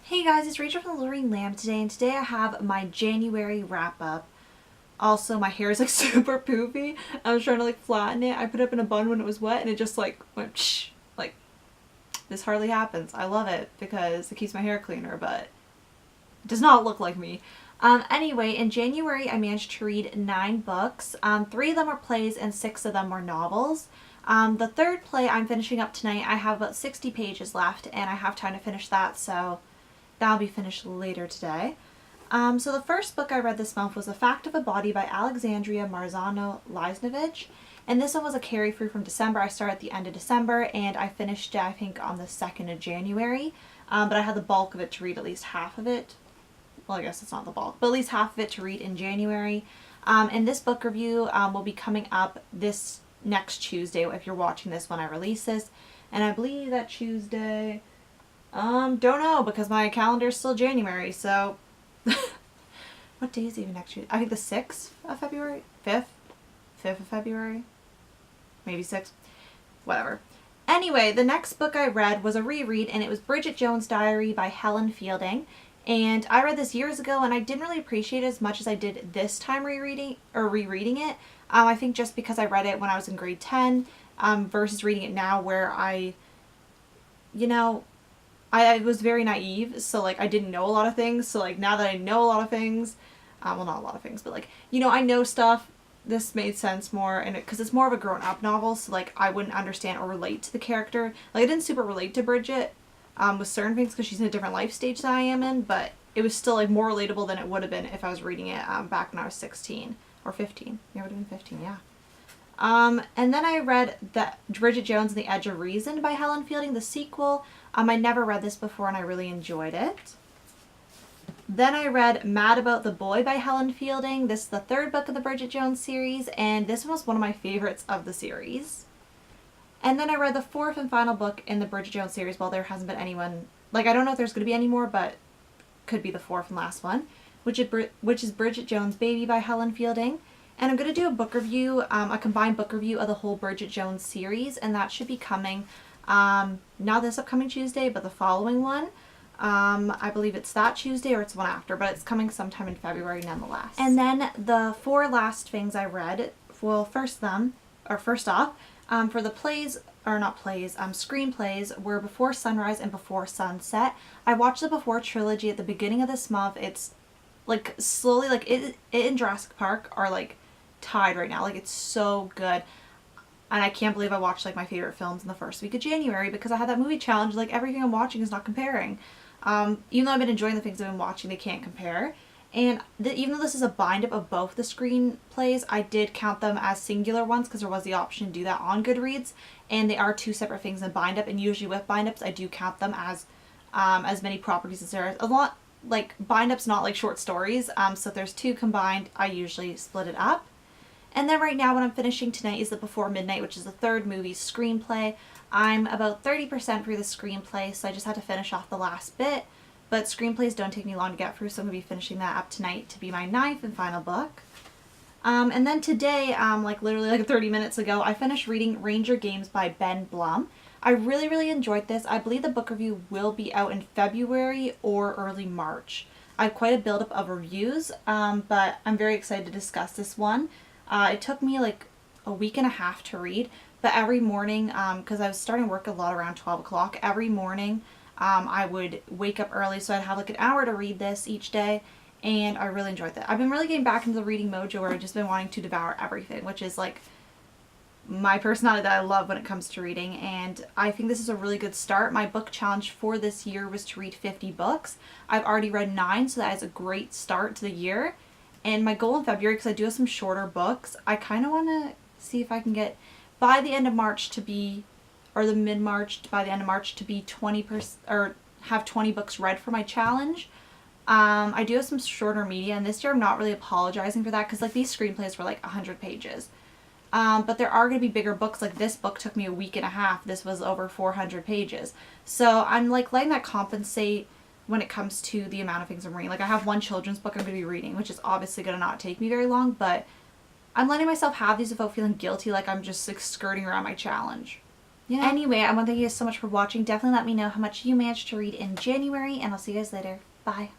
Hey guys, it's Rachel from The Luring Lamb today, and today I have my January wrap up. Also, my hair is like super poofy. I was trying to like flatten it. I put it up in a bun when it was wet and it just like went shh. Like, this hardly happens. I love it because it keeps my hair cleaner, but it does not look like me. Anyway, in January I managed to read 9 books. 3 of them are plays and 6 of them were novels. The third play I'm finishing up tonight. I have about 60 pages left and I have time to finish that, so that'll be finished later today. So the first book I read this month was The Fact of a Body by Alexandria Marzano-Lysnovich. And this one was a carry through from December. I started at the end of December and I finished it, I think, on the 2nd of January. But I had the bulk of it to read, at least half of it. Well, I guess it's not the bulk, but at least half of it to read in January. And this book review will be coming up this next Tuesday if you're watching this when I release this. And I believe that Tuesday... don't know because my calendar is still January, so what day is even next Tuesday? I think the 6th of February? 5th? 5th of February? Maybe 6th? Whatever. Anyway, the next book I read was a reread, and it was Bridget Jones' Diary by Helen Fielding. And I read this years ago, and I didn't really appreciate it as much as I did this time rereading it. I think just because I read it when I was in grade 10 versus reading it now where I was very naive, so like I didn't know a lot of things. So like now that I know a lot of things, well, not a lot of things, but like, I know stuff. This made sense more, and because it's more of a grown-up novel, so like I wouldn't understand or relate to the character. Like I didn't super relate to Bridget with certain things because she's in a different life stage than I am in, but it was still like more relatable than it would have been if I was reading it back when I was 16 or 15. Yeah, it would have been 15, yeah. And then I read that Bridget Jones and the Edge of Reason by Helen Fielding, the sequel. I never read this before and I really enjoyed it. Then I read Mad About the Boy by Helen Fielding. This is the 3rd book of the Bridget Jones series, and this one was one of my favorites of the series. And then I read the 4th and final book in the Bridget Jones series. Well, there hasn't been anyone, like I don't know if there's going to be any more, but could be the 4th and last one, which is Bridget Jones' Baby by Helen Fielding. And I'm going to do a book review, a combined book review of the whole Bridget Jones series, and that should be coming not this upcoming Tuesday, but the following one. I believe it's that Tuesday or it's one after, but it's coming sometime in February nonetheless. And then the 4 last things I read, well, first off, for the screenplays were Before Sunrise and Before Sunset. I watched the Before trilogy at the beginning of this month. It's like slowly, like it and Jurassic Park are like tied right now. Like it's so good. And I can't believe I watched like my favorite films in the first week of January because I had that movie challenge. Like everything I'm watching is not comparing. Even though I've been enjoying the things I've been watching, they can't compare. And even though this is a bind-up of both the screenplays, I did count them as singular ones because there was the option to do that on Goodreads. And they are 2 separate things in bind-up. And usually with bind-ups, I do count them as many properties as there is. A lot, like bind-ups, not like short stories. So if there's 2 combined, I usually split it up. And then right now what I'm finishing tonight is the Before Midnight, which is the 3rd movie screenplay. I'm about 30% through the screenplay, so I just had to finish off the last bit. But screenplays don't take me long to get through, so I'm going to be finishing that up tonight to be my 9th and final book. And then today, like literally like 30 minutes ago, I finished reading Ranger Games by Ben Blum. I really, really enjoyed this. I believe the book review will be out in February or early March. I have quite a buildup of reviews, but I'm very excited to discuss this one. It took me like a week and a half to read, but every morning, because I was starting work a lot around 12 o'clock, every morning I would wake up early, so I'd have like an hour to read this each day, and I really enjoyed that. I've been really getting back into the reading mojo where I've just been wanting to devour everything, which is like my personality that I love when it comes to reading, and I think this is a really good start. My book challenge for this year was to read 50 books. I've already read 9, so that is a great start to the year. And my goal in February, because I do have some shorter books, I kind of want to see if I can get by the end of March to be, or the mid-March, by the end of March to be 20%, or have 20 books read for my challenge. I do have some shorter media, and this year I'm not really apologizing for that because like these screenplays were like 100 pages. But there are going to be bigger books. Like this book took me a week and a half. This was over 400 pages. So I'm like letting that compensate when it comes to the amount of things I'm reading. Like I have one children's book I'm going to be reading, which is obviously going to not take me very long, but I'm letting myself have these without feeling guilty like I'm just like skirting around my challenge. Yeah. Anyway, I want to thank you guys so much for watching. Definitely let me know how much you managed to read in January, and I'll see you guys later. Bye.